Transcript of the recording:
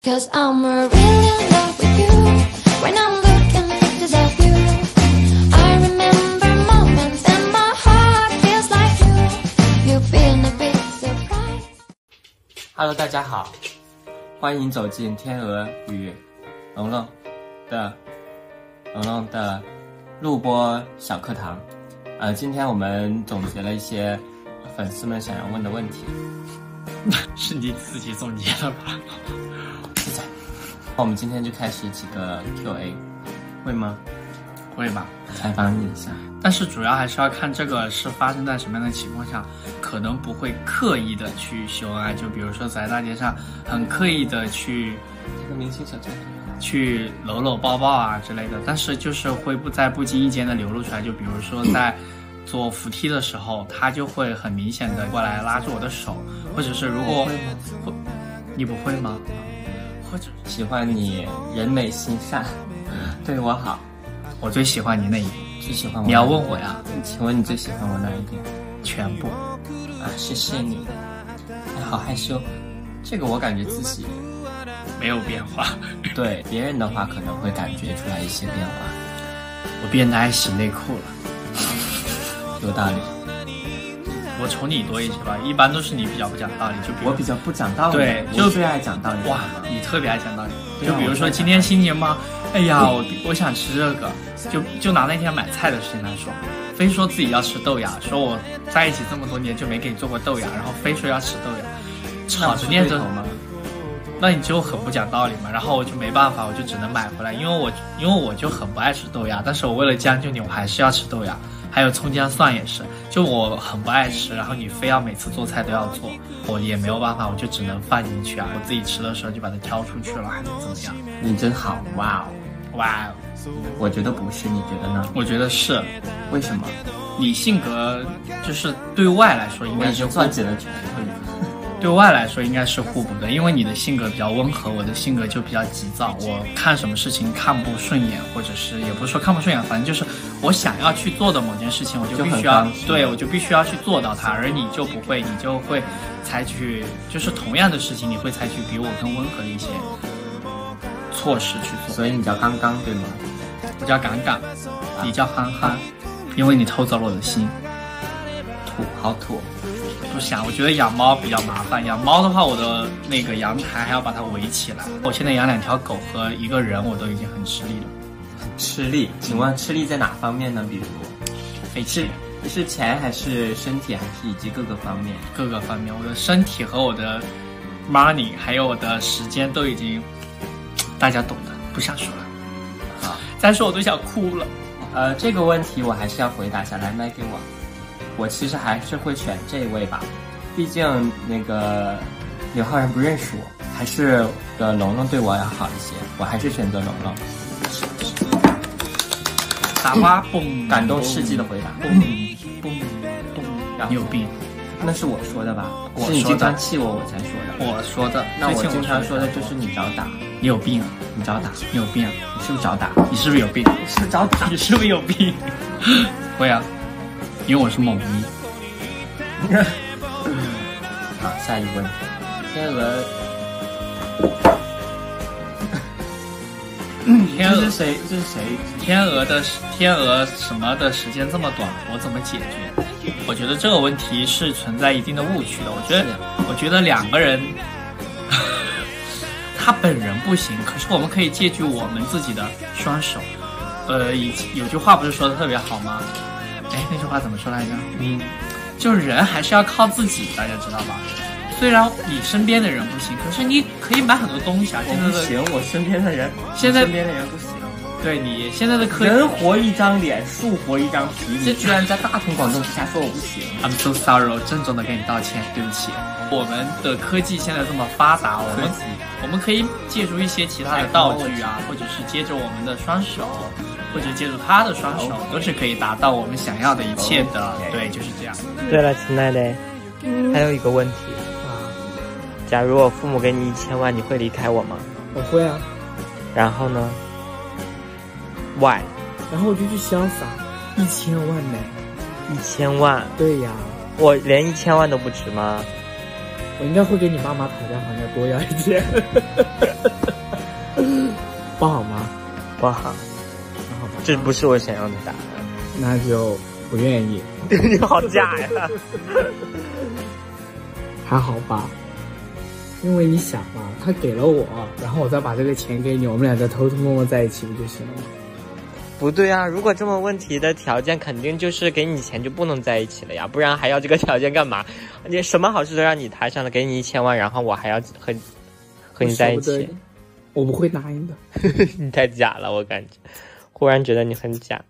'Cause I'm really in love with you when I'm looking at pictures of you. I remember moments and my heart feels like you. You've been a big surprise. Hello， 大家好，欢迎走进天鹅与龙龙的录播小课堂。今天我们总结了一些粉丝们想要问的问题。是你自己总结的吧？是的。我们今天就开始几个 Q&A， 会吗？会吧，采访你一下。但是主要还是要看这个是发生在什么样的情况下，可能不会刻意的去秀恩爱，就比如说在大街上很刻意的去这个明星小站去搂抱抱啊之类的，但是就是会不经意间的流露出来，就比如说在坐扶梯的时候，他就会很明显的过来拉住我的手，或者是如果你不会吗？或者喜欢你人美心善，对我好。我最喜欢你那一点，最喜欢我。你要问我呀？请问你最喜欢我哪一点？全部。谢谢你。好害羞，这个我感觉自己没有变化。对别人的话可能会感觉出来一些变化。我变得爱洗内裤了。有道理。我宠你多一些吧，一般都是你比较不讲道理，就比如我比较不讲道理，对，就最爱讲道理。哇，你特别爱讲道理。就比如说今天新年嘛，哎呀，我想吃这个，就拿那天买菜的事情来说，非说自己要吃豆芽，说我在一起这么多年就没给你做过豆芽，然后非说要吃豆芽，吵着念着吗？那你就很不讲道理嘛，然后我就没办法，我就只能买回来，因为我就很不爱吃豆芽，但是我为了将就你，我还是要吃豆芽。还有葱姜蒜也是，就我很不爱吃，然后你非要每次做菜都要做，我也没有办法，我就只能放进去啊。我自己吃的时候就把它挑出去了，还是怎么样？你真好，哇哦，哇哦！我觉得不是，你觉得呢？我觉得是。为什么？你性格就是对外来说应该是攥紧了拳头。对外来说应该是互补的，因为你的性格比较温和，我的性格就比较急躁。我看什么事情看不顺眼，或者是也不是说看不顺眼，反正就是我想要去做的某件事情，我就必须要对我就必须要去做到它，而你就不会，你就会采取就是同样的事情，你会采取比我更温和的一些措施去做。所以你叫刚刚对吗？我叫杠杠，你叫憨憨，因为你偷走了我的心。土，好土。不想，我觉得养猫比较麻烦。养猫的话，我的那个阳台还要把它围起来。我现在养2条狗和一个人，我都已经很吃力了。吃力？请问吃力在哪方面呢？比如，费钱，是钱还是身体，还是以及各个方面？各个方面，我的身体和我的 money 还有我的时间都已经，大家懂的，不想说了。好，再说我都想哭了。这个问题我还是要回答下来，麦给我。我其实还是会选这位吧，毕竟那个刘昊然不认识我，还是龙龙对我要好一些，我还是选择龙龙。打花嘣，感动世纪的回答。嘣嘣嘣，你有病？那是我说的吧？是你经常气我，我才说的。我说的。那我经常说的就是你找打。你有病啊！你找打，你有病啊！你是不是找打？你是不是有病？你是不是找打？你是不是有病？会啊。因为我是猛一。好，下一个问题，天鹅，这是谁？天鹅什么的时间这么短，我怎么解决？我觉得这个问题是存在一定的误区的。我觉得两个人，他本人不行，可是我们可以借助我们自己的双手。有句话不是说的特别好吗？那句话怎么说来着？就是人还是要靠自己，大家知道吧？虽然你身边的人不行，可是你可以买很多东西啊。我不行，我身边的人，身边的人不行。对你现在的科技，人活一张脸，树活一张皮，你居然在大庭广众之下说我不行。I'm so sorry， 我郑重的跟你道歉，对不起。我们的科技现在这么发达，我们可以借助一些其他的道具啊，或者是借助我们的双手。或者借助他的双手，都是可以达到我们想要的一切的。对，就是这样。对了，亲爱的，还有一个问题啊，假如我父母给你1000万，你会离开我吗？我会啊。然后呢 ？Why？ 然后我就去潇洒，1000万呢？ 1000万？对呀。我连1000万都不值吗？我应该会跟你妈妈讨价还价多要一点，不好吗？不好，那好吧，这不是我想要的答案。那就不愿意，你好假呀！还好吧？因为你想嘛，他给了我，然后我再把这个钱给你，我们俩再偷偷摸摸在一起不就行了吗？不对啊，如果这么问题的条件，肯定就是给你钱就不能在一起了呀，不然还要这个条件干嘛？你什么好事都让你摊上了，给你1000万，然后我还要和你在一起，我不会答应的。你太假了，我感觉，忽然觉得你很假。